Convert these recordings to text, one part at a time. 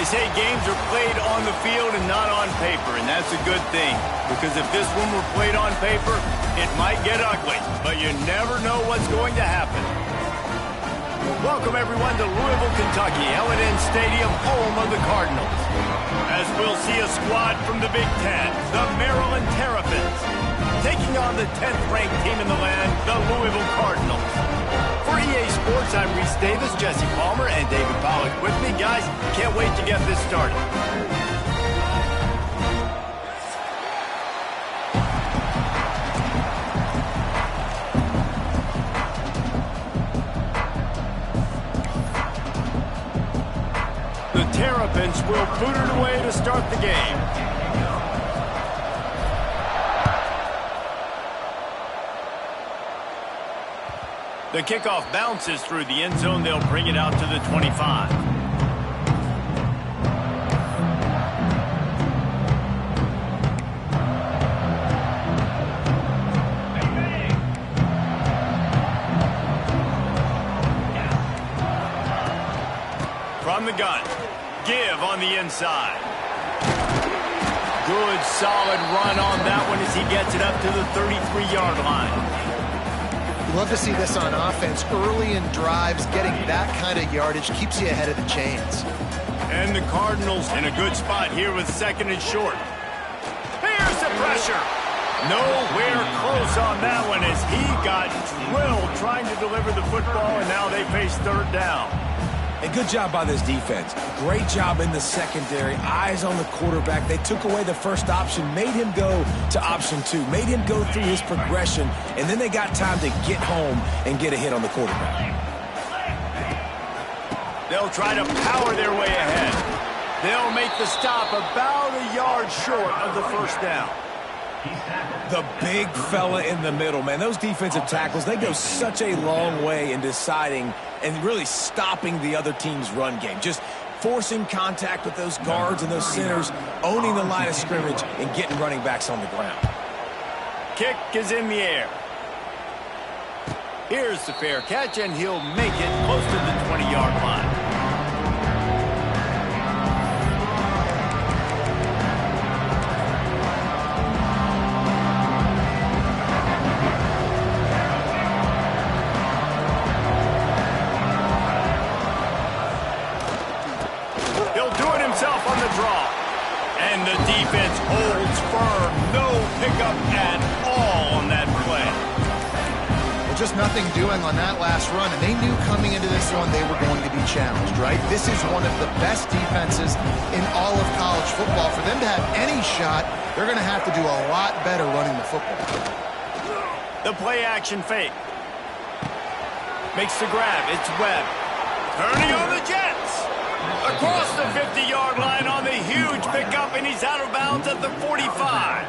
They say games are played on the field and not on paper, and that's a good thing. Because if this one were played on paper, it might get ugly. But you never know what's going to happen. Welcome, everyone, to Louisville, Kentucky, L&N Stadium, home of the Cardinals. As we'll see a squad from the Big Ten, the Maryland Terrapins, taking on the 10th-ranked team in the land, the Louisville Cardinals. For EA Sports, I'm Reese Davis, Jesse Palmer, and David Pollack with me. Guys, can't wait to get this started. The Terrapins will boot it away to start the game. The kickoff bounces through the end zone. They'll bring it out to the 25. From the gun. Give on the inside. Good, solid run on that one as he gets it up to the 33-yard line. Love to see this on offense. Early in drives, getting that kind of yardage keeps you ahead of the chains. And the Cardinals in a good spot here with second and short. Here's the pressure. Nowhere close on that one as he got drilled trying to deliver the football, and now they face third down. And good job by this defense. Great job in the secondary. Eyes on the quarterback. They took away the first option, made him go to option 2, made him go through his progression, and then they got time to get home and get a hit on the quarterback. They'll try to power their way ahead. They'll make the stop about a yard short of the first down. The big fella in the middle, man. Those defensive tackles, they go such a long way in deciding and really stopping the other team's run game. Just forcing contact with those guards and those centers, owning the line of scrimmage, and getting running backs on the ground. Kick is in the air. Here's the fair catch, and he'll make it close to the 20-yard line. On the draw. And the defense holds firm. No pickup at all on that play. Well, just nothing doing on that last run, and they knew coming into this one they were going to be challenged, right? This is one of the best defenses in all of college football. For them to have any shot, they're going to have to do a lot better running the football. The play action fake. Makes the grab. It's Webb. Turning on the Jets. Across the 50-yard line on the huge pickup, and he's out of bounds at the 45.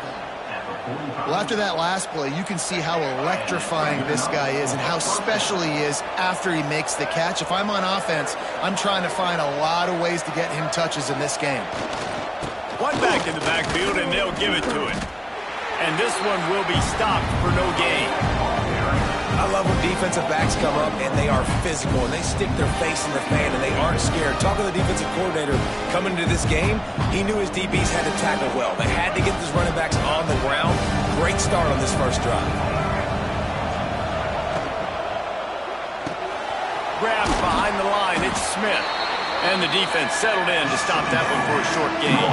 Well, after that last play, you can see how electrifying this guy is and how special he is after he makes the catch. If I'm on offense, I'm trying to find a lot of ways to get him touches in this game. One back in the backfield, and they'll give it to him. And this one will be stopped for no gain. I love when defensive backs come up and they are physical and they stick their face in the fan and they aren't scared. Talking to the defensive coordinator coming into this game, he knew his DBs had to tackle well. They had to get these running backs on the ground. Great start on this first drive. Grabbed behind the line, it's Smith. And the defense settled in to stop that one for a short gain.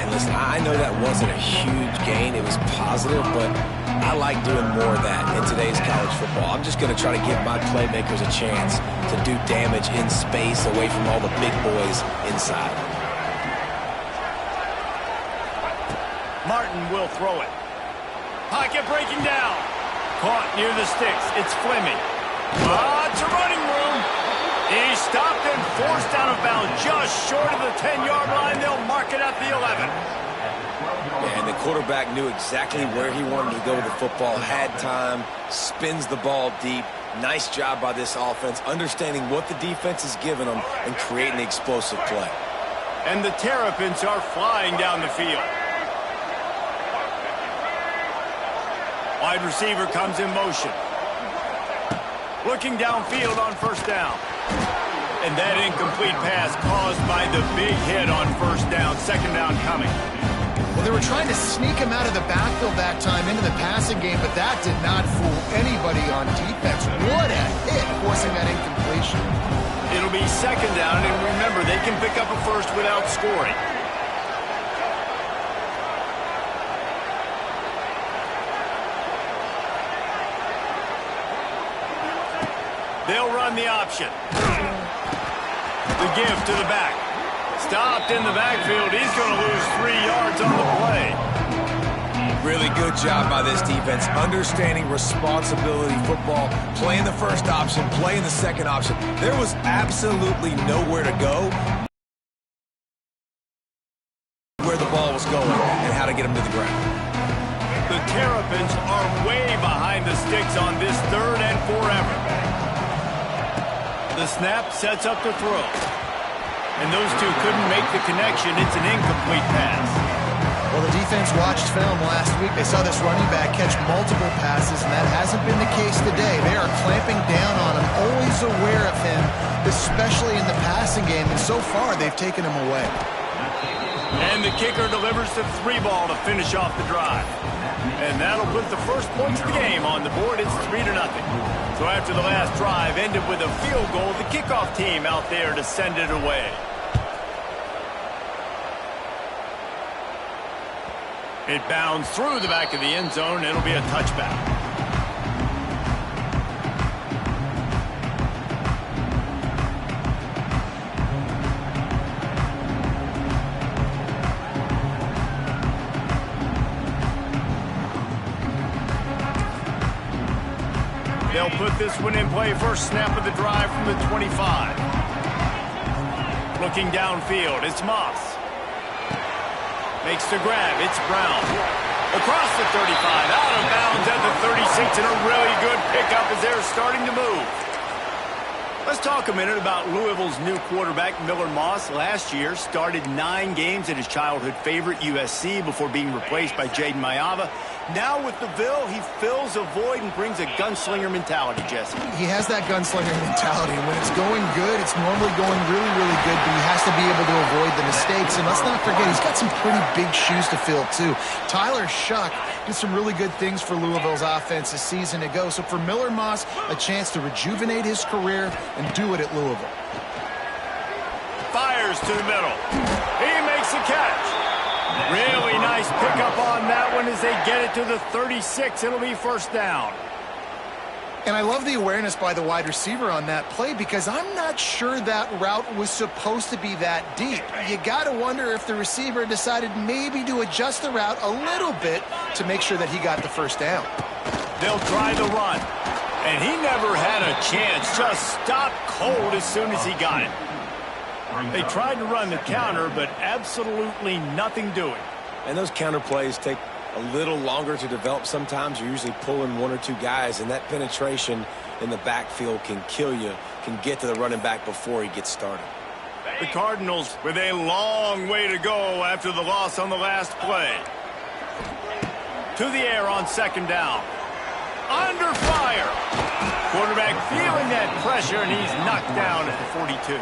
And listen, I know that wasn't a huge gain. It was positive, but I like doing more of that in today's college football. I'm just going to try to give my playmakers a chance to do damage in space away from all the big boys inside. Martin will throw it. Pocket breaking down. Caught near the sticks. It's Fleming. It's a running room. He's stopped and forced out of bounds just short of the 10-yard line. They'll mark it at the 11. And the quarterback knew exactly where he wanted to go with the football, had time, spins the ball deep. Nice job by this offense, understanding what the defense is giving them and creating the explosive play. And the Terrapins are flying down the field. Wide receiver comes in motion. Looking downfield on first down. And that incomplete pass caused by the big hit on first down, second down coming. Well, they were trying to sneak him out of the backfield that time into the passing game, but that did not fool anybody on defense. What a hit, forcing that incompletion. It'll be second down, and remember, they can pick up a first without scoring. They'll run the option. The give to the back. Stopped in the backfield. He's going to lose 3 yards on the play. Really good job by this defense, understanding responsibility football, playing the first option, playing the second option. There was absolutely nowhere to go where the ball was going and how to get him to the ground. The Terrapins are way behind the sticks on this third and forever. The snap sets up the throw. And those two couldn't make the connection. It's an incomplete pass. Well, the defense watched film last week. They saw this running back catch multiple passes, and that hasn't been the case today. They are clamping down on him, always aware of him, especially in the passing game. And so far, they've taken him away. And the kicker delivers the 3-ball to finish off the drive. And that'll put the first points of the game on the board. It's 3-0. So after the last drive ended with a field goal, the kickoff team out there to send it away. It bounds through the back of the end zone. It'll be a touchback. They'll put this one in play. First snap of the drive from the 25. Looking downfield, it's Moss. Makes the grab, it's Brown. Across the 35, out of bounds at the 36, and a really good pickup as they're starting to move. Let's talk a minute about Louisville's new quarterback, Miller Moss. Last year, started 9 games at his childhood favorite, USC, before being replaced by Jaden Mayava. Now with the Ville, he fills a void and brings a gunslinger mentality, Jesse. He has that gunslinger mentality. When it's going good, it's normally going really, really good, but he has to be able to avoid the mistakes. And let's not forget, he's got some pretty big shoes to fill, too. Tyler Shuck did some really good things for Louisville's offense a season ago. So for Miller Moss, a chance to rejuvenate his career and do it at Louisville. Fires to the middle. He makes the catch. Really nice pickup on that one as they get it to the 36. It'll be first down. And I love the awareness by the wide receiver on that play because I'm not sure that route was supposed to be that deep. You got to wonder if the receiver decided maybe to adjust the route a little bit to make sure that he got the first down. They'll try the run. And he never had a chance. Just stopped cold as soon as he got it. They tried to run the counter, but absolutely nothing doing. And those counter plays take a little longer to develop sometimes. You're usually pulling 1 or 2 guys, and that penetration in the backfield can kill you, can get to the running back before he gets started. The Cardinals with a long way to go after the loss on the last play. To the air on second down. Under fire. Quarterback feeling that pressure, and he's knocked down at the 42.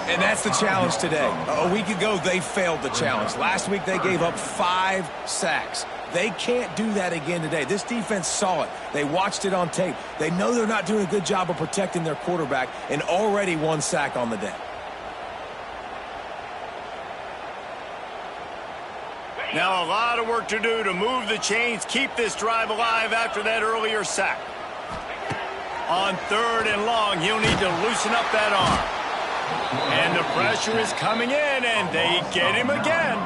And that's the challenge today. A week ago, they failed the challenge. Last week, they gave up 5 sacks. They can't do that again today. This defense saw it. They watched it on tape. They know they're not doing a good job of protecting their quarterback, and already 1 sack on the day. Now a lot of work to do to move the chains, keep this drive alive after that earlier sack. On third and long, he'll need to loosen up that arm. And the pressure is coming in, and they get him again.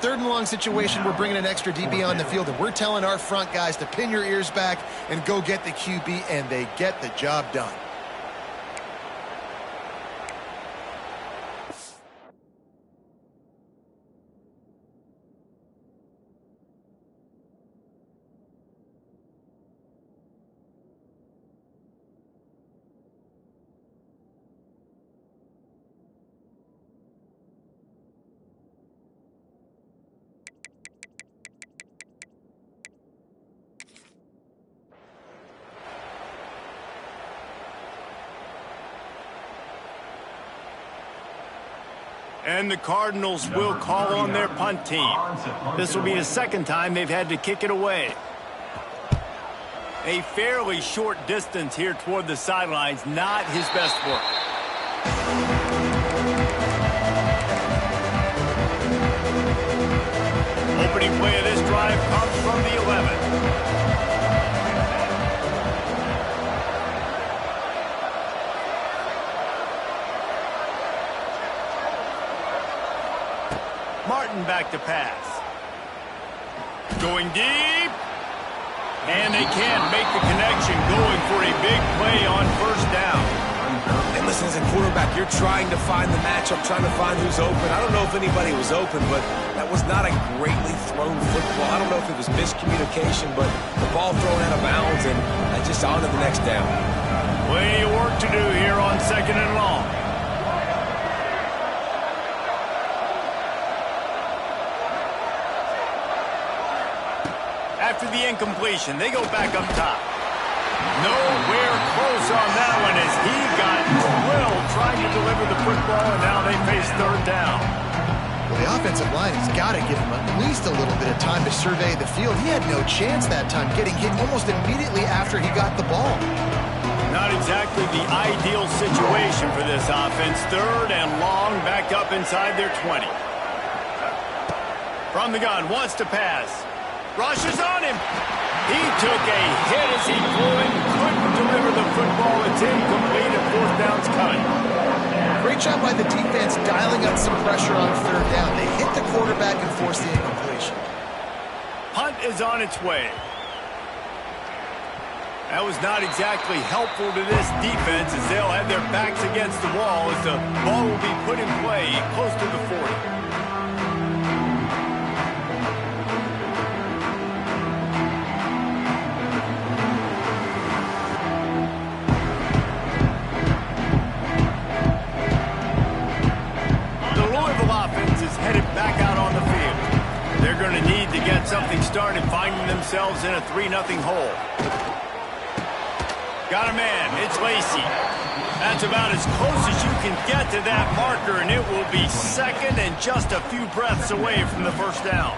Third and long situation, we're bringing an extra DB on the field, and we're telling our front guys to pin your ears back and go get the QB, and they get the job done. And the Cardinals will call on their punt team. This will be the second time they've had to kick it away. A fairly short distance here toward the sidelines, not his best work. Opening play of this drive comes from the 11. Martin back to pass. Going deep. And they can't make the connection, going for a big play on first down. And listen, as a quarterback, you're trying to find the matchup, trying to find who's open. I don't know if anybody was open, but that was not a greatly thrown football. I don't know if it was miscommunication, but the ball thrown out of bounds and just on to the next down. Plenty of work to do here on 2nd and long. After the incompletion, they go back up top. Nowhere close on that one as he got drilled trying to deliver the football, and now they face third down. Well, the offensive line has got to give him at least a little bit of time to survey the field. He had no chance that time, getting hit almost immediately after he got the ball. Not exactly the ideal situation for this offense. Third and long, back up inside their 20. From the gun, wants to pass. Rushes on him. He took a hit as he threw it. Couldn't deliver the football. It's incomplete and fourth down's coming. Great job by the defense dialing up some pressure on third down. They hit the quarterback and forced the incompletion. Punt is on its way. That was not exactly helpful to this defense as they'll have their backs against the wall as the ball will be put in play close to the 40. Going to need to get something started, finding themselves in a 3-0 hole. Got a man. It's Lacy. That's about as close as you can get to that marker, and it will be second and just a few breaths away from the first down.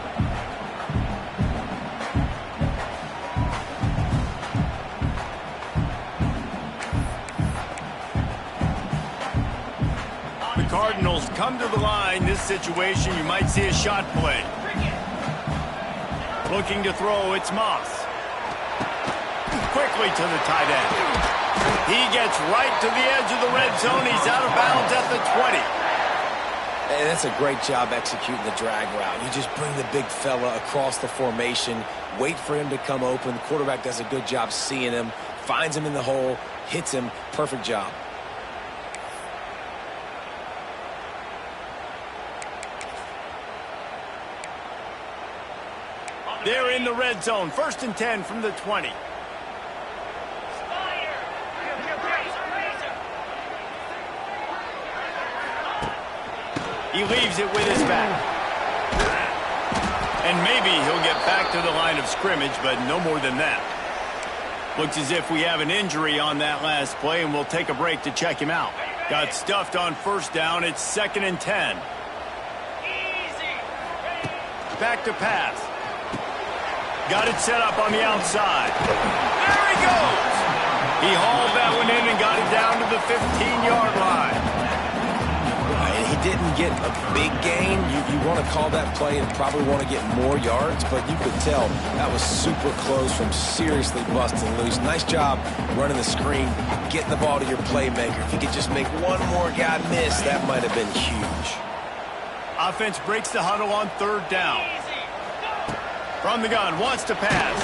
The Cardinals come to the line. This situation, you might see a shot play. Looking to throw, it's Moss. Quickly to the tight end. He gets right to the edge of the red zone. He's out of bounds at the 20. And that's a great job executing the drag route. You just bring the big fella across the formation, wait for him to come open. The quarterback does a good job seeing him, finds him in the hole, hits him. Perfect job. They're in the red zone. 1st and 10 from the 20. He leaves it with his back. And maybe he'll get back to the line of scrimmage, but no more than that. Looks as if we have an injury on that last play, and we'll take a break to check him out. Got stuffed on first down. It's 2nd and 10. Back to pass. Got it set up on the outside. There he goes. He hauled that one in and got it down to the 15-yard line. He didn't get a big gain. You want to call that play and probably want to get more yards, but you could tell that was super close from seriously busting loose. Nice job running the screen, getting the ball to your playmaker. If you could just make one more guy miss, that might have been huge. Offense breaks the huddle on third down. From the gun, wants to pass.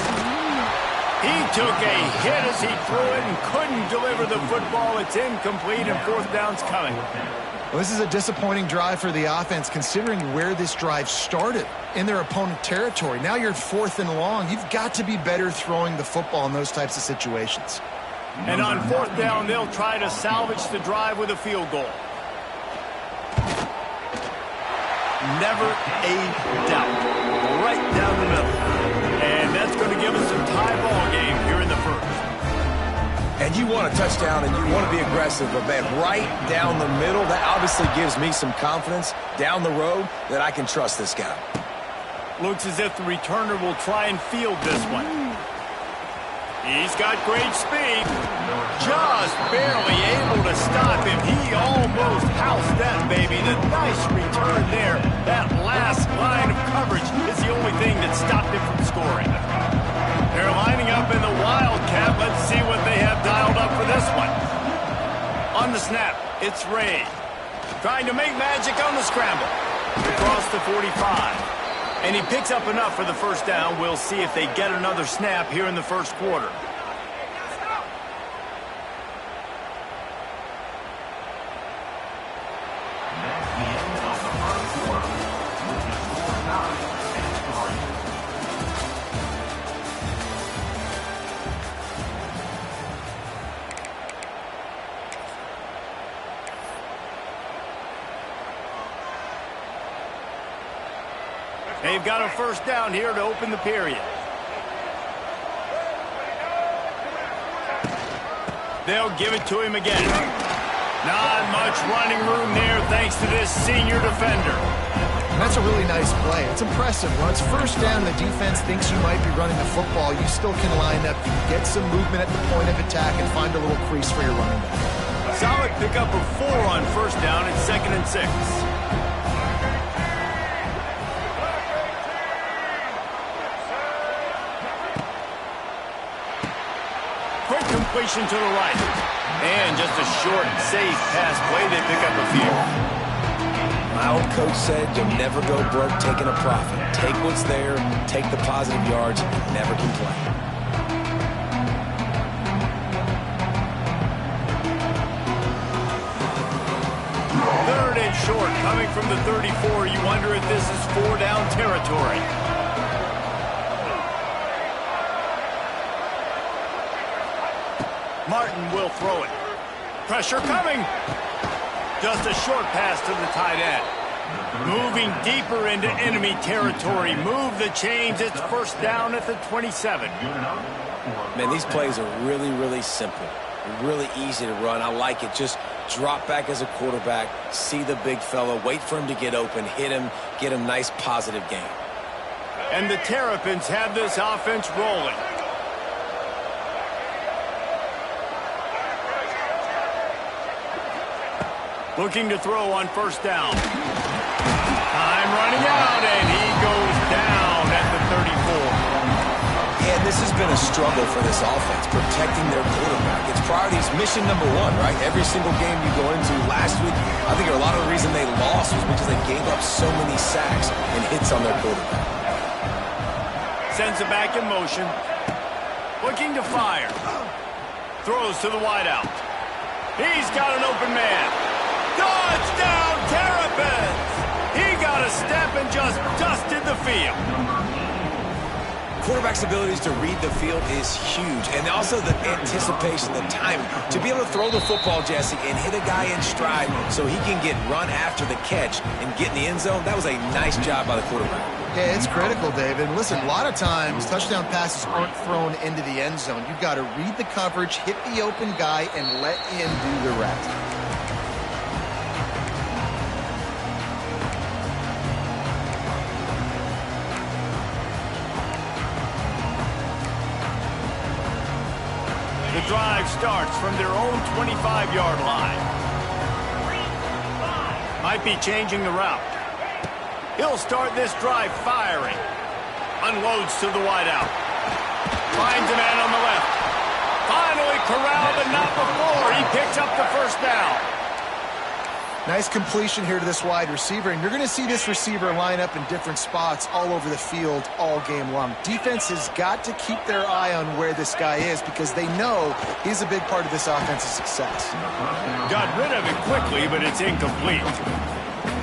He took a hit as he threw it and couldn't deliver the football. It's incomplete and fourth down's coming. Well, this is a disappointing drive for the offense considering where this drive started in their opponent territory. Now you're 4th and long. You've got to be better throwing the football in those types of situations. And on 4th down, they'll try to salvage the drive with a field goal. Never a doubt. Right down the middle. And that's going to give us a tie ball game here in the first. And you want a touchdown and you want to be aggressive, but, man, right down the middle, that obviously gives me some confidence down the road that I can trust this guy. Looks as if the returner will try and field this one. He's got great speed. Just barely able to stop him. He almost housed that baby. The nice return there. That last line of coverage is the only thing that stopped him from scoring. They're lining up in the Wildcat. Let's see what they have dialed up for this one. On the snap, it's Ray. Trying to make magic on the scramble. Across the 45. And he picks up enough for the first down. We'll see if they get another snap here in the first quarter. They've got a first down here to open the period. They'll give it to him again. Not much running room there thanks to this senior defender. And that's a really nice play. It's impressive. When it's first down, the defense thinks you might be running the football. You still can line up. You can get some movement at the point of attack and find a little crease for your running back. Solid pickup of 4 on first down. It's 2nd and 6. Quick completion to the right. And just a short, safe pass play. They pick up a few. My old coach said you'll never go broke taking a profit. Take what's there, take the positive yards, and never complain. Third and short coming from the 34. You wonder if this is 4-down territory. Martin will throw it. Pressure coming. Just a short pass to the tight end. Moving deeper into enemy territory. Move the chains. It's first down at the 27. Man, these plays are really, really simple. Really easy to run. I like it. Just drop back as a quarterback, see the big fella, wait for him to get open, hit him, get him nice positive gain. And the Terrapins have this offense rolling. Looking to throw on first down. Time running out, and he goes down at the 34. And this has been a struggle for this offense, protecting their quarterback. It's priorities, mission number one, right? Every single game you go into. Last week, I think a lot of the reason they lost was because they gave up so many sacks and hits on their quarterback. Sends it back in motion. Looking to fire. Throws to the wideout. He's got an open man. Touchdown, Terrapins! He got a step and just dusted the field. Quarterback's abilities to read the field is huge. And also the anticipation, the timing. To be able to throw the football, Jesse, and hit a guy in stride so he can get run after the catch and get in the end zone, that was a nice job by the quarterback. Yeah, it's critical, David. Listen, a lot of times touchdown passes aren't thrown into the end zone. You've got to read the coverage, hit the open guy, and let him do the rest. The drive starts from their own 25-yard line. Might be changing the route. He'll start this drive firing. Unloads to the wideout. Finds a man on the left. Finally corralled, but not before. He picks up the first down. Nice completion here to this wide receiver, and you're going to see this receiver line up in different spots all over the field all game long. Defense has got to keep their eye on where this guy is because they know he's a big part of this offense's success. Got rid of it quickly, but it's incomplete.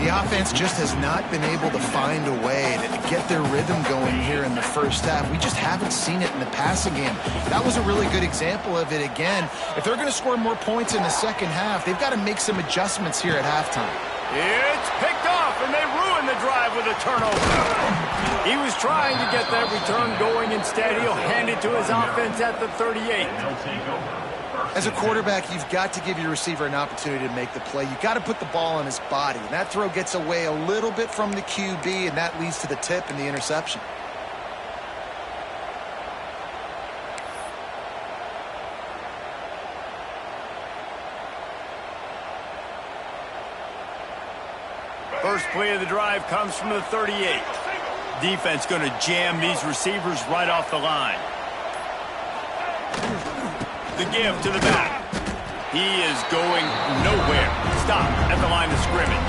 The offense just has not been able to find a way to get their rhythm going here in the first half. We just haven't seen it in the passing game. That was a really good example of it again. If they're going to score more points in the second half, they've got to make some adjustments here at halftime. It's picked off, and they ruin the drive with a turnover. He was trying to get that return going. Instead, he'll hand it to his offense at the 38. As a quarterback, you've got to give your receiver an opportunity to make the play. You've got to put the ball on his body. And that throw gets away a little bit from the QB, and that leads to the tip and the interception. First play of the drive comes from the 38. Defense going to jam these receivers right off the line. The give to the back. He is going nowhere. Stop at the line of scrimmage.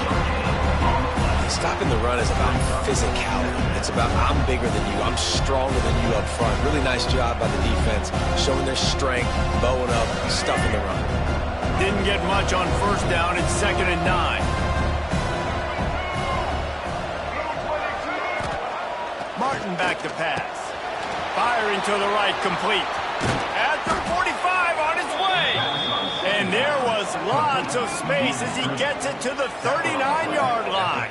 Stopping the run is about physicality. It's about I'm bigger than you. I'm stronger than you up front. Really nice job by the defense, showing their strength, bowing up, stuffing the run. Didn't get much on first down. It's 2nd and 9. Martin back to pass. Firing to the right, complete. At the 45 on his way. And there was lots of space as he gets it to the 39-yard line.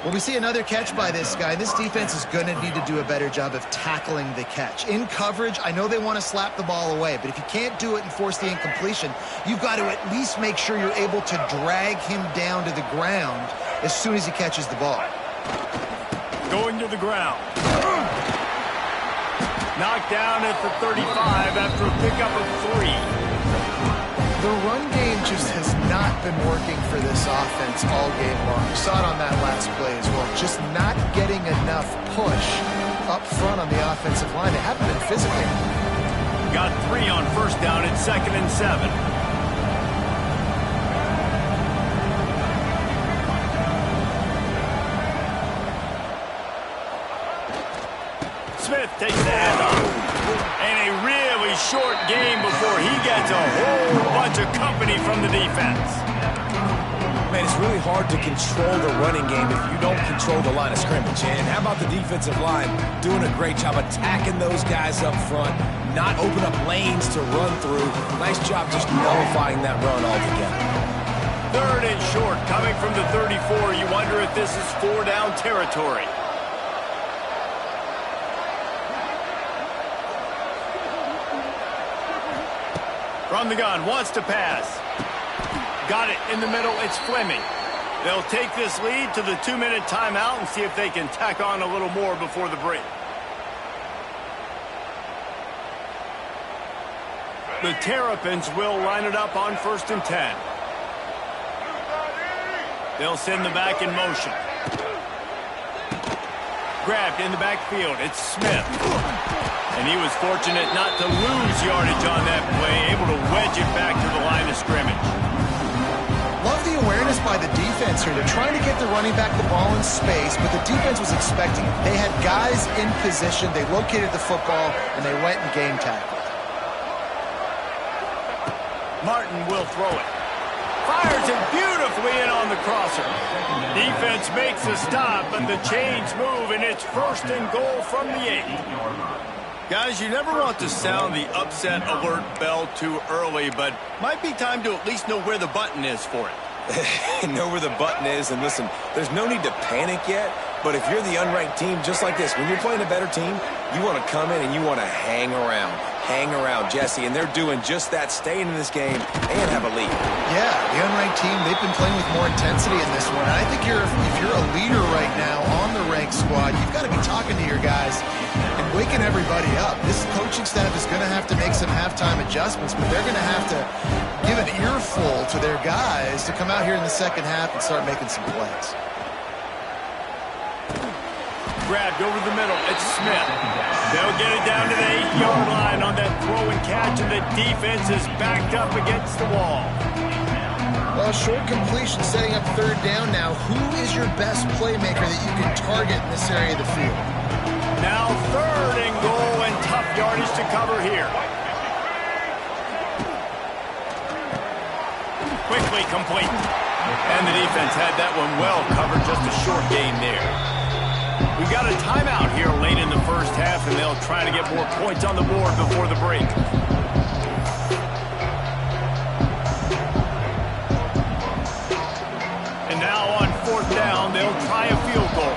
Well, we see another catch by this guy. This defense is going to need to do a better job of tackling the catch. In coverage, I know they want to slap the ball away, but if you can't do it and force the incompletion, you've got to at least make sure you're able to drag him down to the ground as soon as he catches the ball. Going to the ground. Knocked down at the 35 after a pickup of 3. The run game just has not been working for this offense all game long. You saw it on that last play as well. Just not getting enough push up front on the offensive line. They haven't been physical. Got 3 on first down at 2nd and 7. Smith takes the handoff. And a really short game before he gets a whole bunch of company from the defense. Man, it's really hard to control the running game if you don't control the line of scrimmage. And how about the defensive line doing a great job attacking those guys up front, not open up lanes to run through. Nice job just nullifying that run altogether. 3rd and short coming from the 34. You wonder if this is 4-down territory. From the gun, wants to pass. Got it in the middle, it's Fleming. They'll take this lead to the 2-minute timeout and see if they can tack on a little more before the break. The Terrapins will line it up on 1st and 10. They'll send the back in motion. Grabbed in the backfield, it's Smith. And he was fortunate not to lose yardage on that play, able to wedge it back to the line of scrimmage. Love the awareness by the defense here. They're trying to get the running back the ball in space, but the defense was expecting it. They had guys in position, they located the football, and they went and game tackled. Martin will throw it. Fires it beautifully in on the crosser. Defense makes a stop, but the chains move, and it's 1st and goal from the 8. Guys, you never want to sound the upset alert bell too early, but might be time to at least know where the button is for it. Know where the button is, and listen, there's no need to panic yet, but if you're the unranked team, just like this, when you're playing a better team, you want to come in and you want to hang around, Jesse, and they're doing just that, staying in this game and have a lead. Yeah, the unranked team, they've been playing with more intensity in this one. And I think if you're a leader right now on the ranked squad, you've got to be talking to your guys and waking everybody up. This coaching staff is going to have to make some halftime adjustments, but they're going to have to give an earful to their guys to come out here in the second half and start making some plays. Grabbed over the middle, it's Smith. They'll get it down to the 8-yard line on that throw and catch, and the defense is backed up against the wall. Well, short completion setting up 3rd down now. Who is your best playmaker that you can target in this area of the field? Now 3rd and goal, and tough yardage to cover here. Quickly complete. And the defense had that one well covered, just a short gain there. We've got a timeout here late in the first half, and they'll try to get more points on the board before the break. And now on 4th down, they'll try a field goal.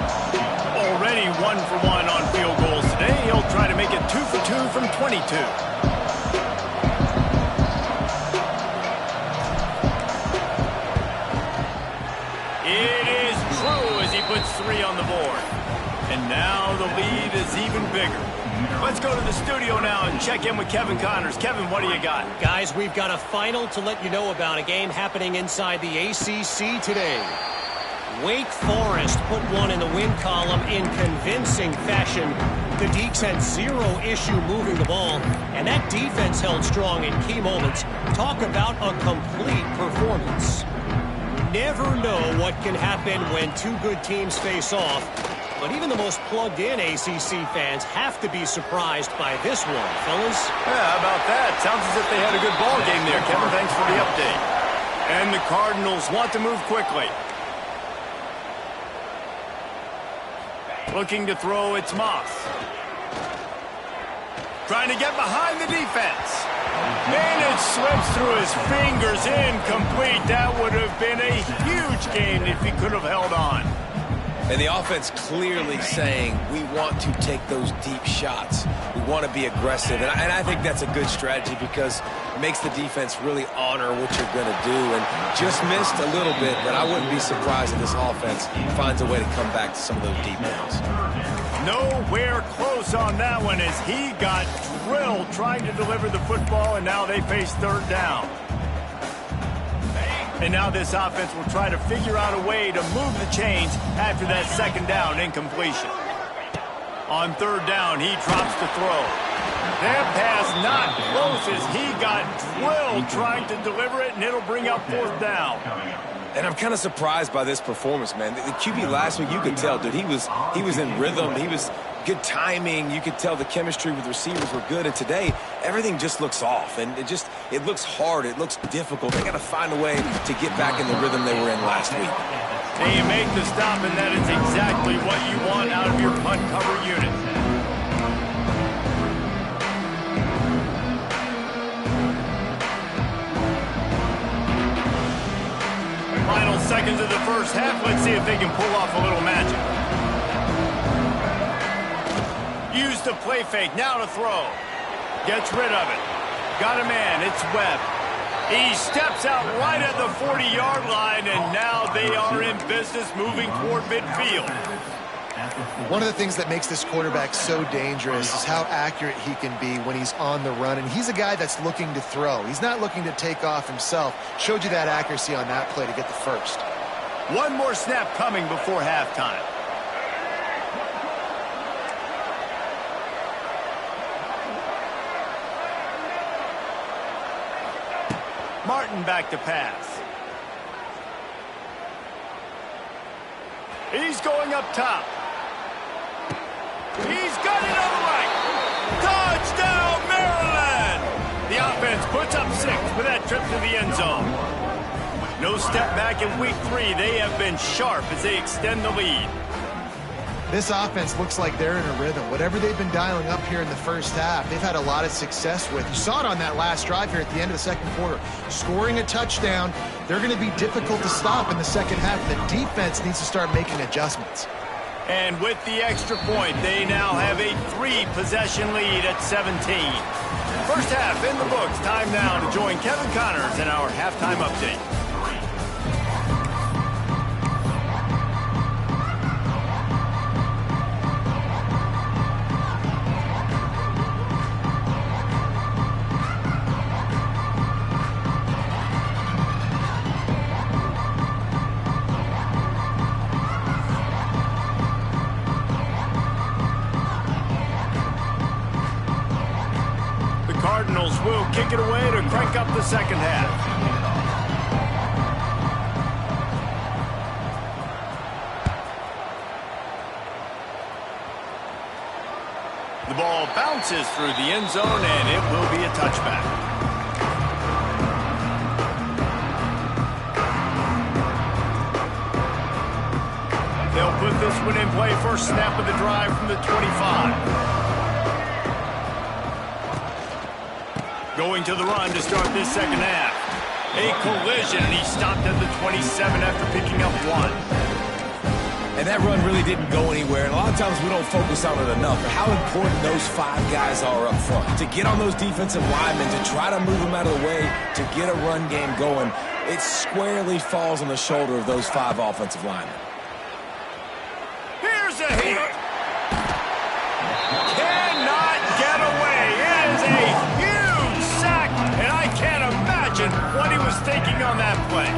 Already 1 for 1 on field goals today. He'll try to make it 2 for 2 from 22. is even bigger. Let's go to the studio now and check in with Kevin Connors. Kevin, what do you got? Guys, we've got a final to let you know about, a game happening inside the ACC today. Wake Forest put one in the win column in convincing fashion. The Deacs had zero issue moving the ball, and that defense held strong in key moments. Talk about a complete performance. Never know what can happen when two good teams face off, but even the most plugged-in ACC fans have to be surprised by this one, fellas. Yeah, how about that? Sounds as if they had a good ball game there, Kevin. Thanks for the update. And the Cardinals want to move quickly. Looking to throw, it's Moss. Trying to get behind the defense. And it slips through his fingers, incomplete. That would have been a huge gain if he could have held on. And the offense clearly saying, we want to take those deep shots. We want to be aggressive. And I think that's a good strategy because it makes the defense really honor what you're going to do. And just missed a little bit, but I wouldn't be surprised if this offense finds a way to come back to some of those deep downs. Nowhere close on that one as he got drilled trying to deliver the football, and now they face third down. And now this offense will try to figure out a way to move the chains after that second down incompletion. On third down, he drops the throw. That pass not close as he got drilled trying to deliver it, and it'll bring up fourth down. And I'm kind of surprised by this performance, man. The QB last week, you could tell, dude, he was in rhythm. He was good timing. You could tell the chemistry with receivers were good. And today, everything just looks off. And it looks hard. It looks difficult. They got to find a way to get back in the rhythm they were in last week. And you make the stop, and that is exactly what you want out of your punt cover unit. Final seconds of the first half. Let's see if they can pull off a little magic. Use the play fake. Now to throw. Gets rid of it. Got a man. It's Webb. He steps out right at the 40-yard line, and now they are in business moving toward midfield. One of the things that makes this quarterback so dangerous is how accurate he can be when he's on the run. And he's a guy that's looking to throw. He's not looking to take off himself. Showed you that accuracy on that play to get the first. One more snap coming before halftime. Martin back to pass. He's going up top. He's got it on the right. Touchdown, Maryland! The offense puts up 6 with that trip to the end zone. No step back in week 3. They have been sharp as they extend the lead. This offense looks like they're in a rhythm. Whatever they've been dialing up here in the first half, they've had a lot of success with. You saw it on that last drive here at the end of the second quarter. Scoring a touchdown, they're going to be difficult to stop in the second half. The defense needs to start making adjustments. And with the extra point, they now have a 3-possession lead at 17. First half in the books. Time now to join Kevin Connors in our halftime update. Cardinals will kick it away to crank up the second half. The ball bounces through the end zone, and it will be a touchback. They'll put this one in play. First snap of the drive from the 25. Going to the run to start this second half. A collision, and he stopped at the 27 after picking up 1. And that run really didn't go anywhere. And a lot of times we don't focus on it enough. But how important those 5 guys are up front. To get on those defensive linemen, to try to move them out of the way, to get a run game going, it squarely falls on the shoulder of those 5 offensive linemen. Here's a hit. on that play.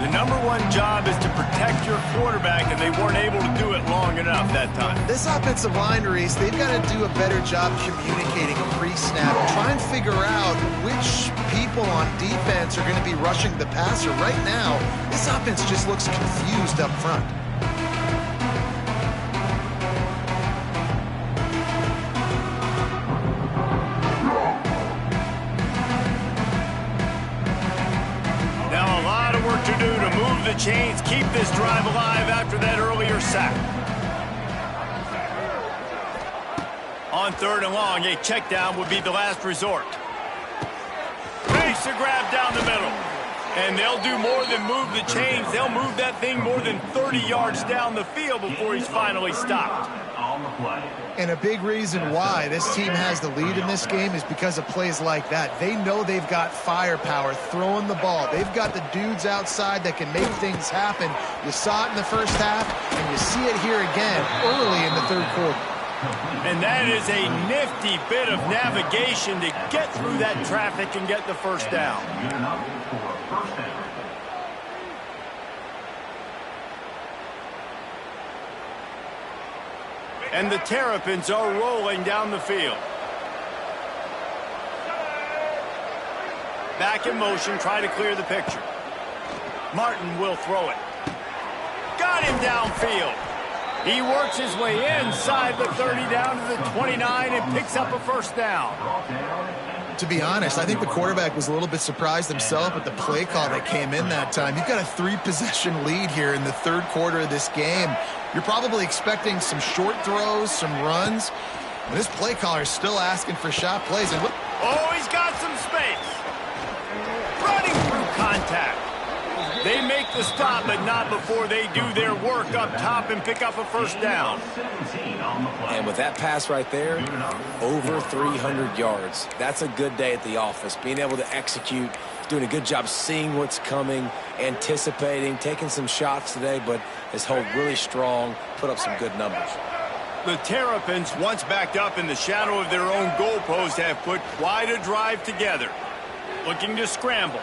The number one job is to protect your quarterback, and they weren't able to do it long enough that time. This offensive line, Reese, they've got to do a better job communicating pre-snap, try and figure out which people on defense are going to be rushing the passer. Right now, this offense just looks confused up front. To do to move the chains, keep this drive alive after that earlier sack. On 3rd and long, a check down would be the last resort. Makes a grab down the middle. And they'll do more than move the chains. They'll move that thing more than 30 yards down the field before he's finally stopped. And a big reason why this team has the lead in this game is because of plays like that. They know they've got firepower throwing the ball. They've got the dudes outside that can make things happen. You saw it in the first half, and you see it here again early in the 3rd quarter. And that is a nifty bit of navigation to get through that traffic and get the first down. And the Terrapins are rolling down the field. Back in motion, try to clear the picture. Martin will throw it. Got him downfield. He works his way inside the 30 down to the 29 and picks up a first down. To be honest, I think the quarterback was a little bit surprised himself at the play call that came in that time. You've got a 3-possession lead here in the 3rd quarter of this game. You're probably expecting some short throws, some runs. And this play caller is still asking for shot plays. And oh, he's got some space. Running through contact. They make the stop, but not before they do their work up top and pick up a first down. And with that pass right there, over 300 yards. That's a good day at the office. Being able to execute, doing a good job seeing what's coming, anticipating, taking some shots today, but has held really strong, put up some good numbers. The Terrapins, once backed up in the shadow of their own goalpost, have put quite a drive together. Looking to scramble.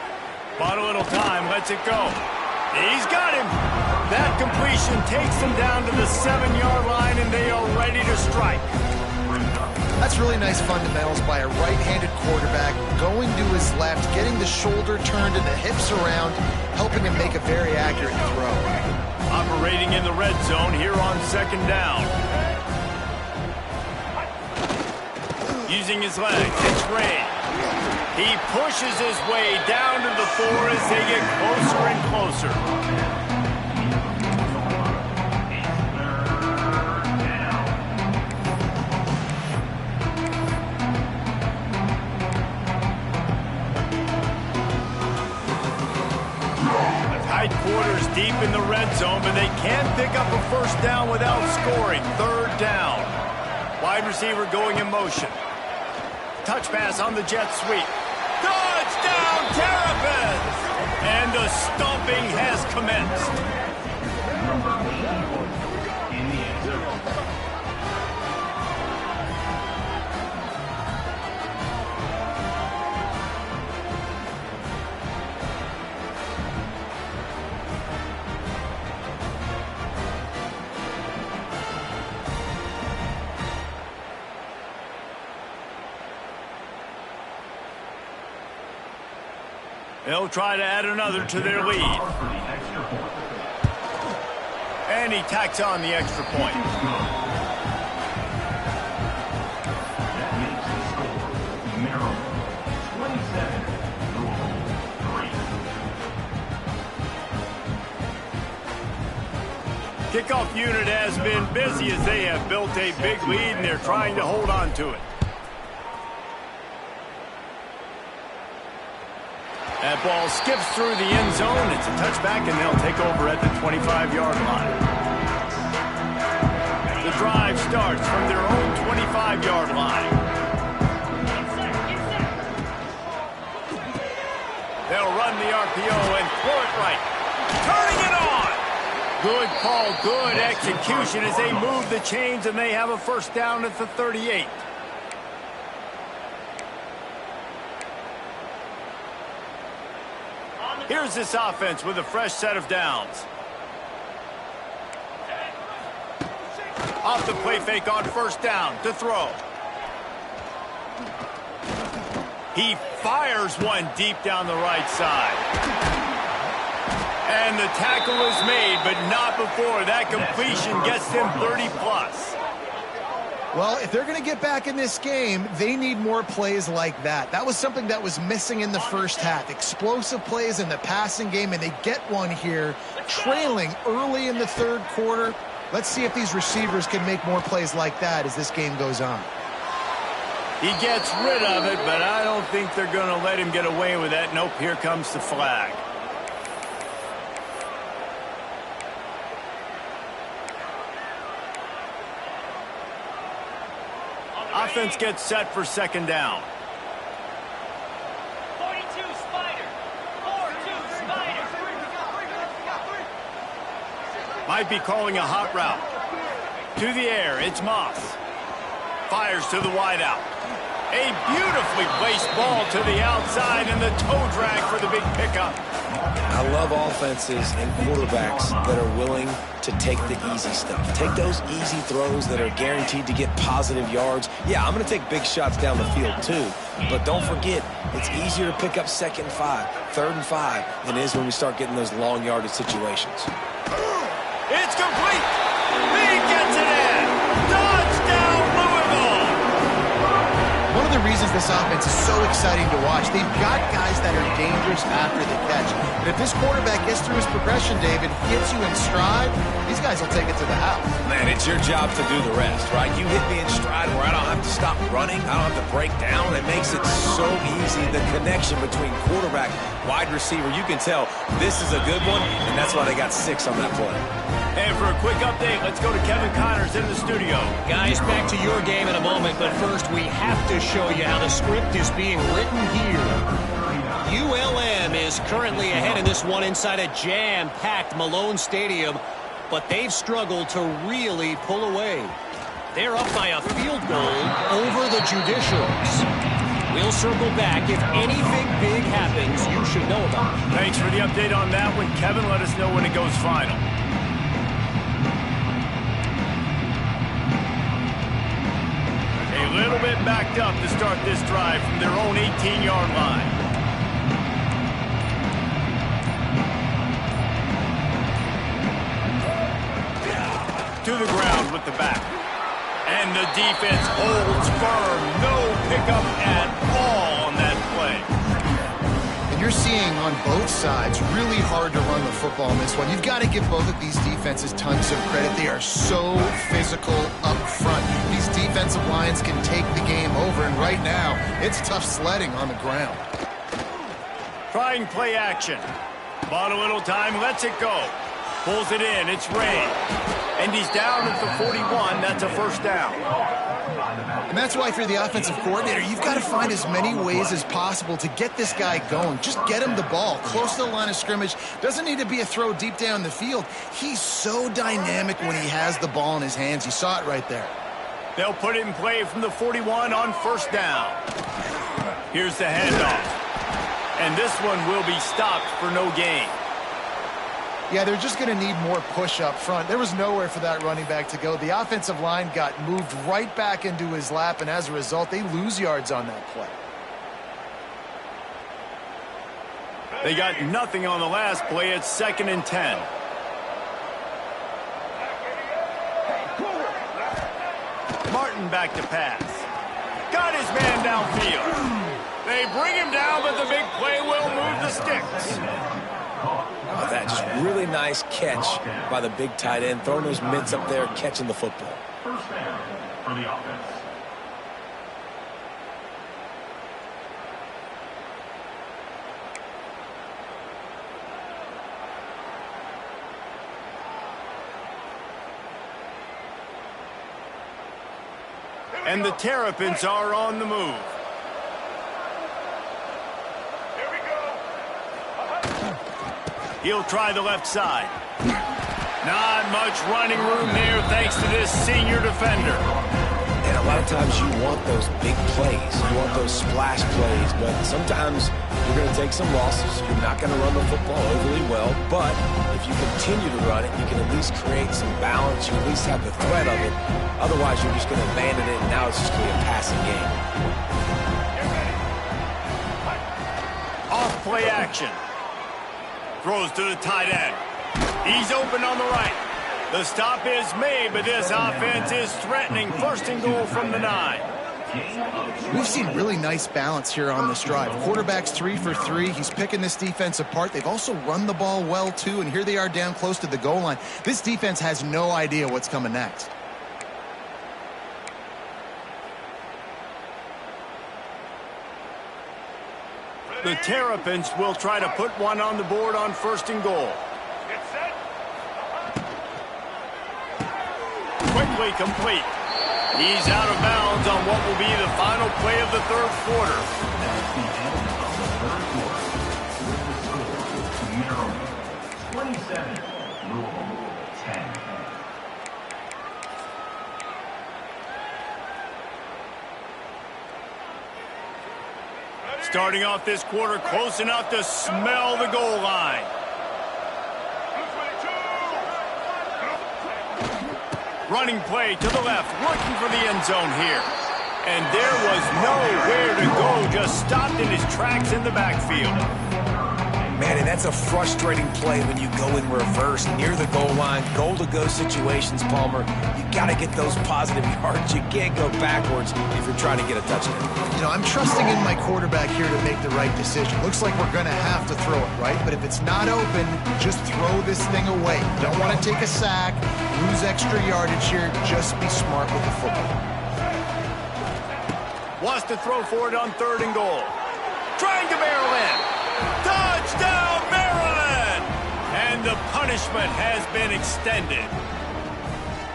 Bought a little time, lets it go. He's got him. That completion takes them down to the 7-yard line, and they are ready to strike. That's really nice fundamentals by a right-handed quarterback, going to his left, getting the shoulder turned and the hips around, helping him make a very accurate throw. Operating in the red zone here on 2nd down. Using his legs, it's Ray. He pushes his way down to the 4 as they get closer and closer. Tight quarters deep in the red zone, but they can't pick up a first down without scoring. 3rd down. Wide receiver going in motion. Touch pass on the jet sweep. Touchdown, Terrapins! And the stomping has commenced. They'll try to add another to their lead. And he tacks on the extra point. Kickoff unit has been busy as they have built a big lead, and they're trying to hold on to it. That ball skips through the end zone. It's a touchback, and they'll take over at the 25-yard line. The drive starts from their own 25-yard line. They'll run the RPO and throw it right. Turning it on. Good call, good execution as they move the chains, and they have a first down at the 38. Here's this offense with a fresh set of downs. Off the play fake on first down to throw. He fires one deep down the right side. And the tackle is made, but not before that completion gets them 30-plus. Well, if they're going to get back in this game, they need more plays like that. That was something that was missing in the first half. Explosive plays in the passing game, and they get one here, trailing early in the third quarter. Let's see if these receivers can make more plays like that as this game goes on. He gets rid of it, but I don't think they're going to let him get away with that. Nope, here comes the flag. Offense gets set for second down. 42 Spider. 4-2 Spider. Might be calling a hot route. To the air, it's Moss. Fires to the wideout. A beautifully placed ball to the outside and the toe drag for the big pickup. I love offenses and quarterbacks that are willing to take the easy stuff. Take those easy throws that are guaranteed to get positive yards. Yeah, I'm going to take big shots down the field too. But don't forget, it's easier to pick up 2nd and 5, 3rd and 5 than it is when we start getting those long yardage situations. It's complete. He gets it in. Touchdown, Louisville. One of the reasons this offense is so exciting to watch, they've got guys that are dangerous after the catch. But if this quarterback gets through his progression, David, hits you in stride, these guys will take it to the house. Man, it's your job to do the rest, right? You hit me in stride where I don't have to stop running. I don't have to break down. It makes it so easy. The connection between quarterback, wide receiver, you can tell this is a good one, and that's why they got 6 on that play. And for a quick update, let's go to Kevin Connors in the studio. Guys, back to your game in a moment, but first we have to show you how the script is being written here. ULM is currently ahead in this one inside a jam-packed Malone Stadium, but they've struggled to really pull away. They're up by a field goal over the Judicials. We'll circle back. If anything big happens, you should know about it. Thanks for the update on that one, Kevin. Let us know when it goes final. A little bit backed up to start this drive from their own 18-yard line. To the ground with the back. And the defense holds firm. No pickup at all on that play. And you're seeing on both sides really hard to run the football in this one. You've got to give both of these defenses tons of credit. They are so physical up front. These defensive lines can take the game over, and right now, it's tough sledding on the ground. Trying play action. Bought a little time, lets it go. Pulls it in, it's Ray. And he's down at the 41, that's a first down. And that's why if you're the offensive coordinator, you've got to find as many ways as possible to get this guy going. Just get him the ball close to the line of scrimmage. Doesn't need to be a throw deep down the field. He's so dynamic when he has the ball in his hands. You saw it right there. They'll put it in play from the 41 on first down. Here's the handoff. And this one will be stopped for no gain. Yeah, they're just going to need more push up front. There was nowhere for that running back to go. The offensive line got moved right back into his lap, and as a result, they lose yards on that play. They got nothing on the last play. It's 2nd and 10. Martin back to pass. Got his man downfield. They bring him down, but the big play will move the sticks. Oh, that just really nice catch by the big tight end, throwing those mitts up there, catching the football. First down for the offense. And the Terrapins are on the move. He'll try the left side. Not much running room there thanks to this senior defender. And a a lot of times you want those big plays. You want those splash plays, but sometimes you're going to take some losses. You're not going to run the football overly well, but if you continue to run it, you can at least create some balance. You at least have the threat of it. Otherwise, you're just going to abandon it, and now it's just going to be a passing game. Off play action. Throws to the tight end. He's open on the right. The stop is made, but this offense is threatening. First and goal from the 9. We've seen really nice balance here on this drive. Quarterback's 3 for 3. He's picking this defense apart. They've also run the ball well, too, and here they are down close to the goal line. This defense has no idea what's coming next. The Terrapins will try to put one on the board on first and goal. Quickly complete. He's out of bounds on what will be the final play of the third quarter. That's the end of the third quarter. 27, Louisville 10. Starting off this quarter close enough to smell the goal line. Running play to the left, looking for the end zone here. And there was nowhere to go, just stopped in his tracks in the backfield. Man, and that's a frustrating play when you go in reverse near the goal line. Goal-to-go situations, Palmer. You got to get those positive yards. You can't go backwards if you're trying to get a touchdown. You know, I'm trusting in my quarterback here to make the right decision. Looks like we're going to have to throw it, right? But if it's not open, just throw this thing away. Don't want to take a sack, lose extra yardage here. Just be smart with the football. Wants to throw for it on third and goal. Trying to barrel in. Touchdown, Maryland! And the punishment has been extended.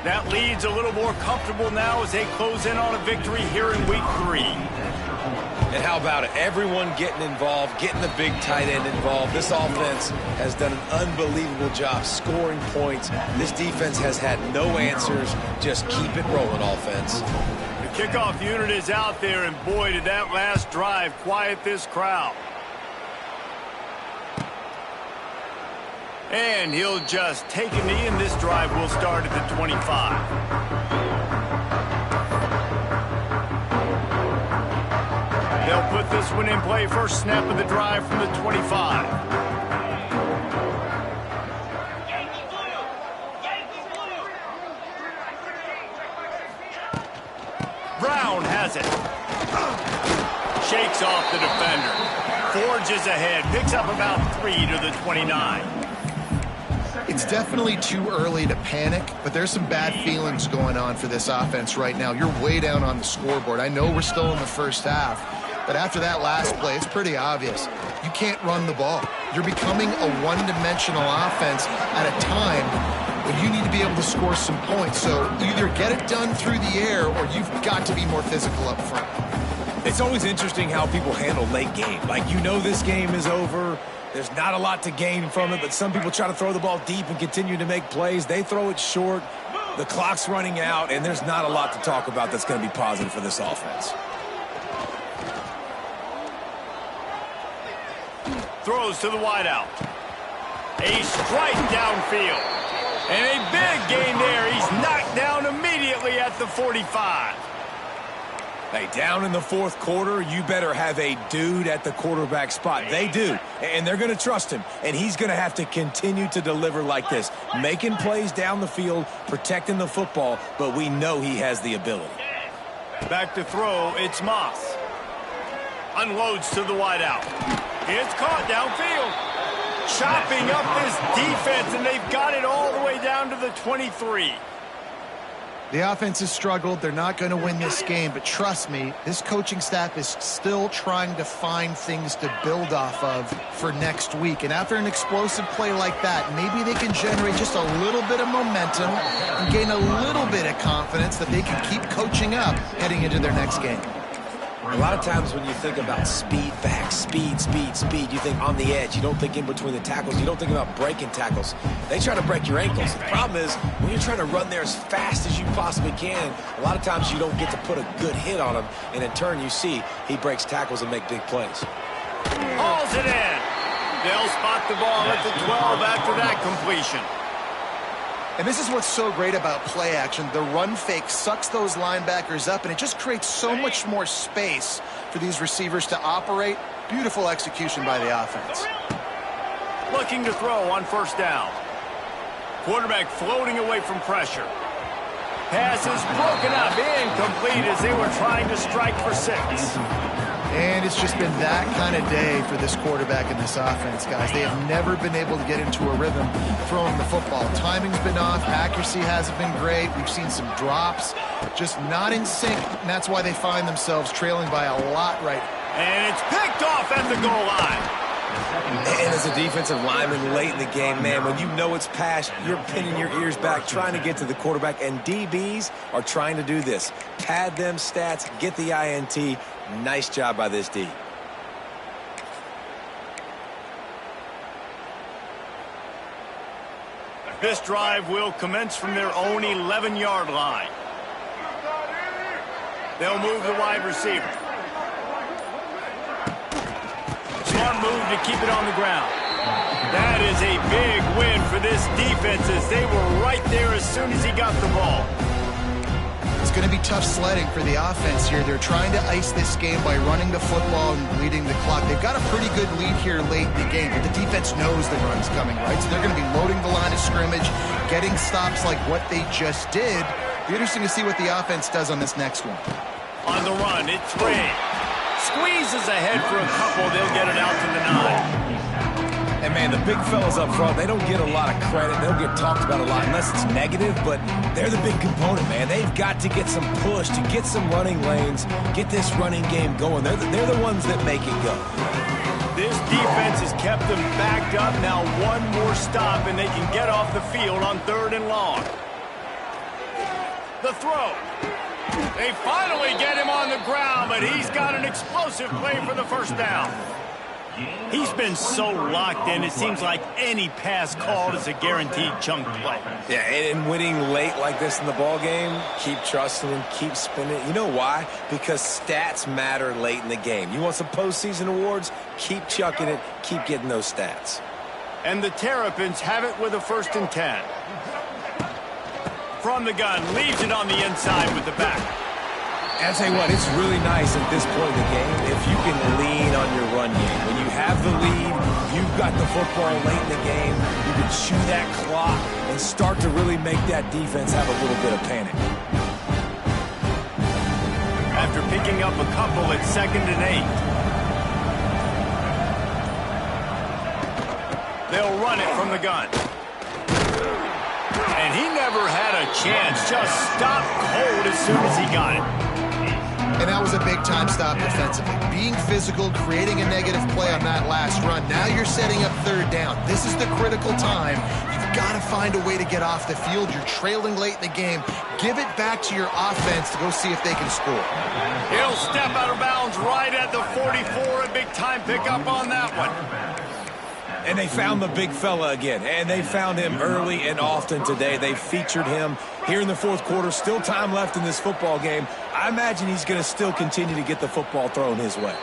That lead's a little more comfortable now as they close in on a victory here in week 3. And how about it? Everyone getting involved, getting the big tight end involved. This offense has done an unbelievable job scoring points. This defense has had no answers. Just keep it rolling, offense. The kickoff unit is out there, and boy, did that last drive quiet this crowd. And he'll just take a knee, and this drive will start at the 25. They'll put this one in play. First snap of the drive from the 25. Brown has it. Shakes off the defender. Forges ahead. Picks up about 3 to the 29. It's definitely too early to panic, but there's some bad feelings going on for this offense right now. You're way down on the scoreboard. I know we're still in the first half, but after that last play, it's pretty obvious. You can't run the ball. You're becoming a one-dimensional offense at a time when you need to be able to score some points. So either get it done through the air or you've got to be more physical up front. It's always interesting how people handle late game. Like, you know this game is over. There's not a lot to gain from it, but some people try to throw the ball deep and continue to make plays. They throw it short. The clock's running out, and there's not a lot to talk about that's going to be positive for this offense. Throws to the wideout. A strike downfield. And a big gain there. He's knocked down immediately at the 45. Hey, down in the fourth quarter, you better have a dude at the quarterback spot. They do, and they're going to trust him, and he's going to have to continue to deliver like this, making plays down the field, protecting the football, but we know he has the ability. Back to throw, it's Moss. Unloads to the wideout. It's caught downfield. Chopping up this defense, and they've got it all the way down to the 23. The offense has struggled. They're not going to win this game, but trust me, this coaching staff is still trying to find things to build off of for next week. And after an explosive play like that, maybe they can generate just a little bit of momentum and gain a little bit of confidence that they can keep coaching up heading into their next game. A lot of times when you think about speed back, speed, you think on the edge. You don't think in between the tackles. You don't think about breaking tackles. They try to break your ankles. The problem is when you're trying to run there as fast as you possibly can, a lot of times you don't get to put a good hit on him, and in turn you see he breaks tackles and make big plays. Hauls it in. They'll spot the ball at the 12 after that completion. And this is what's so great about play action. The run fake sucks those linebackers up, and it just creates so much more space for these receivers to operate. Beautiful execution by the offense. Looking to throw on first down. Quarterback floating away from pressure. Pass is broken up, incomplete as they were trying to strike for 6. And it's just been that kind of day for this quarterback in this offense, guys. They have never been able to get into a rhythm throwing the football. Timing's been off. Accuracy hasn't been great. We've seen some drops. Just not in sync, and that's why they find themselves trailing by a lot right now. And it's picked off at the goal line. And as a defensive lineman late in the game, man, when you know it's past, you're pinning your ears back, trying to get to the quarterback, and DBs are trying to do this. Pad them stats, get the INT. Nice job by this D. This drive will commence from their own 11-yard line. They'll move the wide receiver. Smart move to keep it on the ground. That is a big win for this defense as they were right there as soon as he got the ball. It's going to be tough sledding for the offense here. They're trying to ice this game by running the football and bleeding the clock. They've got a pretty good lead here late in the game, but the defense knows the run's coming, right? So they're going to be loading the line of scrimmage, getting stops like what they just did. Be interesting to see what the offense does on this next one. On the run, it's Ray. Squeezes ahead for a couple. They'll get it out to the 9. And, man, the big fellas up front, they don't get a lot of credit. They don't get talked about a lot unless it's negative, but they're the big component, man. They've got to get some push, to get some running lanes, get this running game going. They're the ones that make it go. This defense has kept them backed up. Now one more stop, and they can get off the field on 3rd and long. The throw. They finally get him on the ground, but he's got an explosive play for the first down. He's been so locked in, it seems like any pass called is a guaranteed chunk play. Yeah, and winning late like this in the ball game, keep trusting him, keep spinning. You know why? Because stats matter late in the game. You want some postseason awards? Keep chucking it, keep getting those stats. And the Terrapins have it with a 1st and 10. From the gun, leaves it on the inside with the back. And I'll tell you what, it's really nice at this point in the game if you can lean on your run game. When you have the lead, you've got the football late in the game, you can chew that clock and start to really make that defense have a little bit of panic. After picking up a couple, it's 2nd and 8. They'll run it from the gun. And he never had a chance, just stopped cold as soon as he got it. And that was a big-time stop defensively. Being physical, creating a negative play on that last run. Now you're setting up 3rd down. This is the critical time. You've got to find a way to get off the field. You're trailing late in the game. Give it back to your offense to go see if they can score. He'll step out of bounds right at the 44. A big-time pickup on that one. And they found the big fella again, and they found him early and often today. They featured him here in the 4th quarter. Still time left in this football game. I imagine he's going to still continue to get the football thrown his way.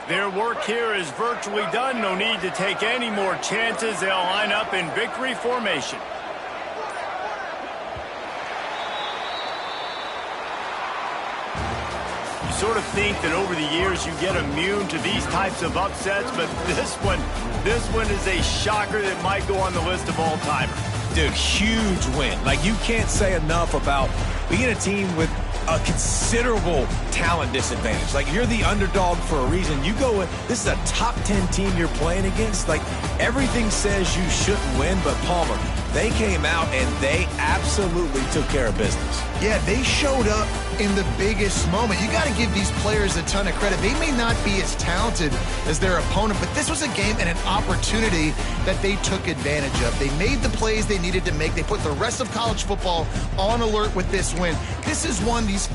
Their work here is virtually done. No need to take any more chances. They'll line up in victory formation. Sort of think that over the years you get immune to these types of upsets, but this one is a shocker that might go on the list of all-timers. Dude, huge win. Like, you can't say enough about being a team with a considerable talent disadvantage. Like, you're the underdog for a reason. You go with, this is a top 10 team you're playing against. Like, everything says you shouldn't win, but Palmer, They came out and they absolutely took care of business. Yeah, they showed up in the biggest moment. You got to give these players a ton of credit. They may not be as talented as their opponent, but this was a game and an opportunity that they took advantage of. They made the plays they needed to make. They put the rest of college football on alert with this win. This is one these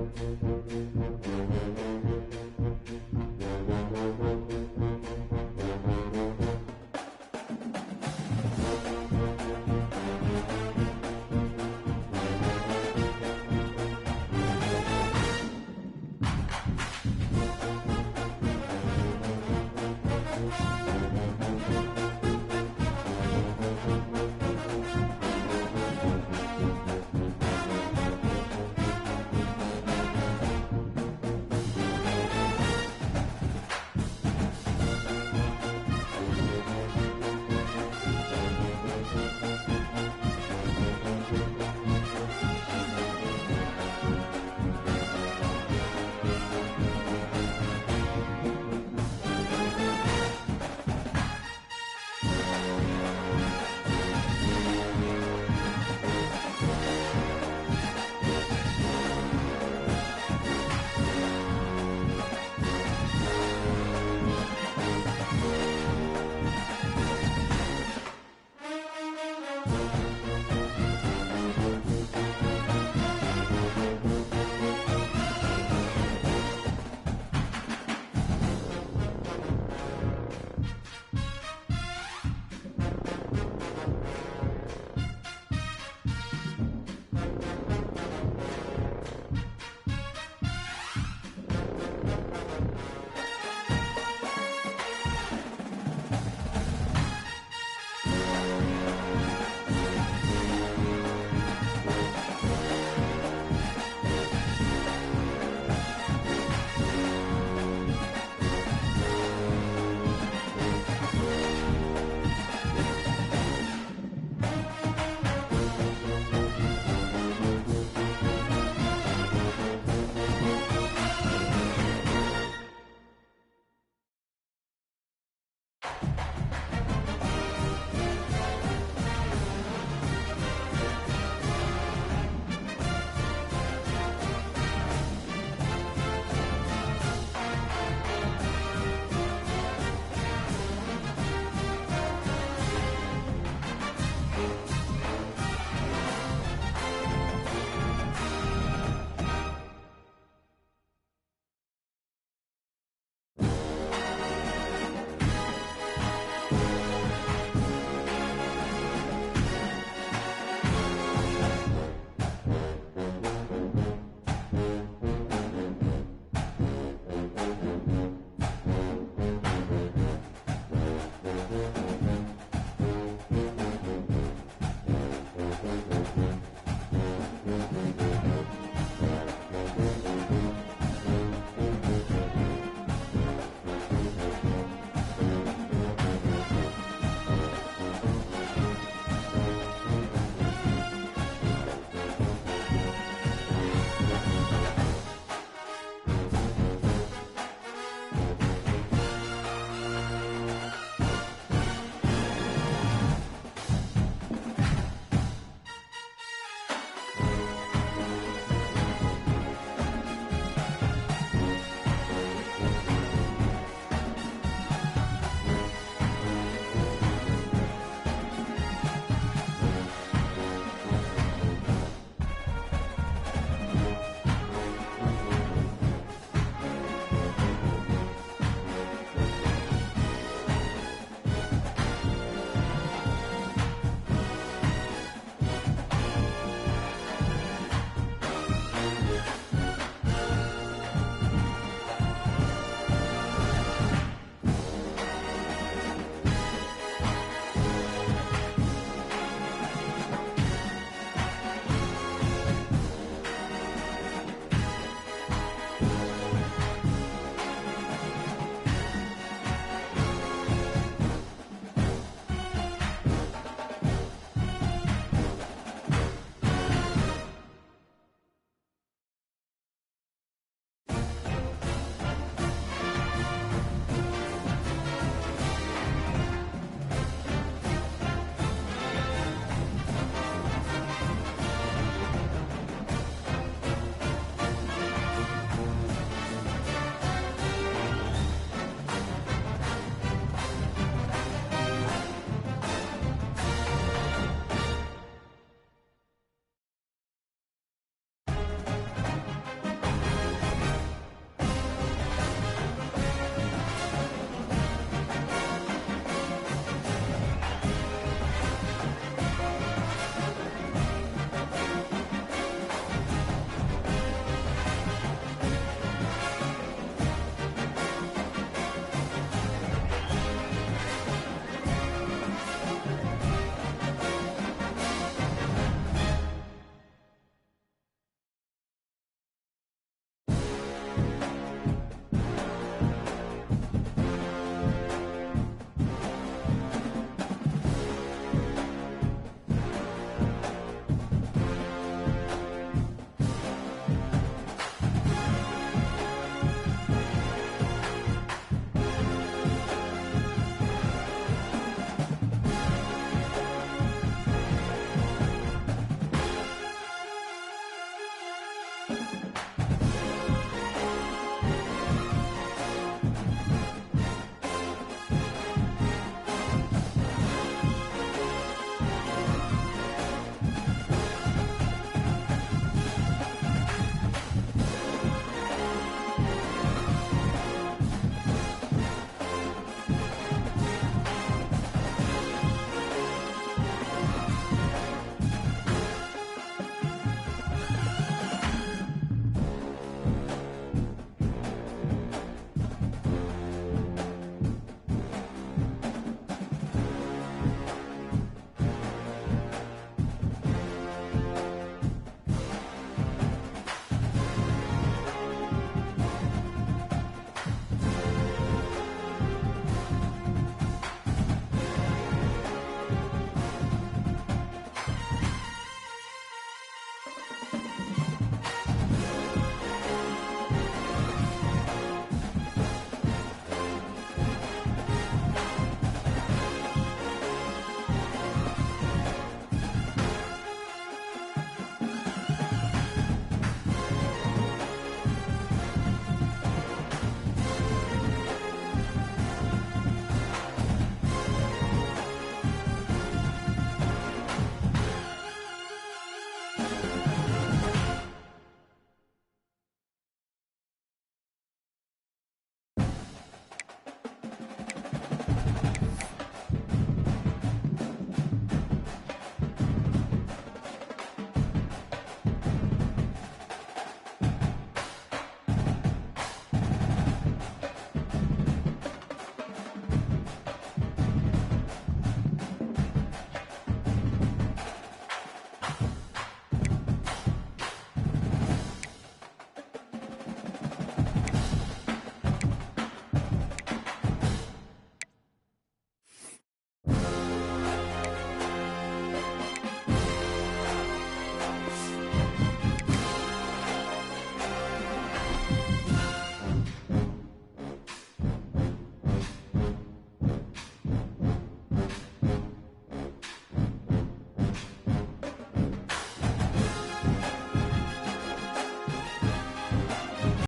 Louisville.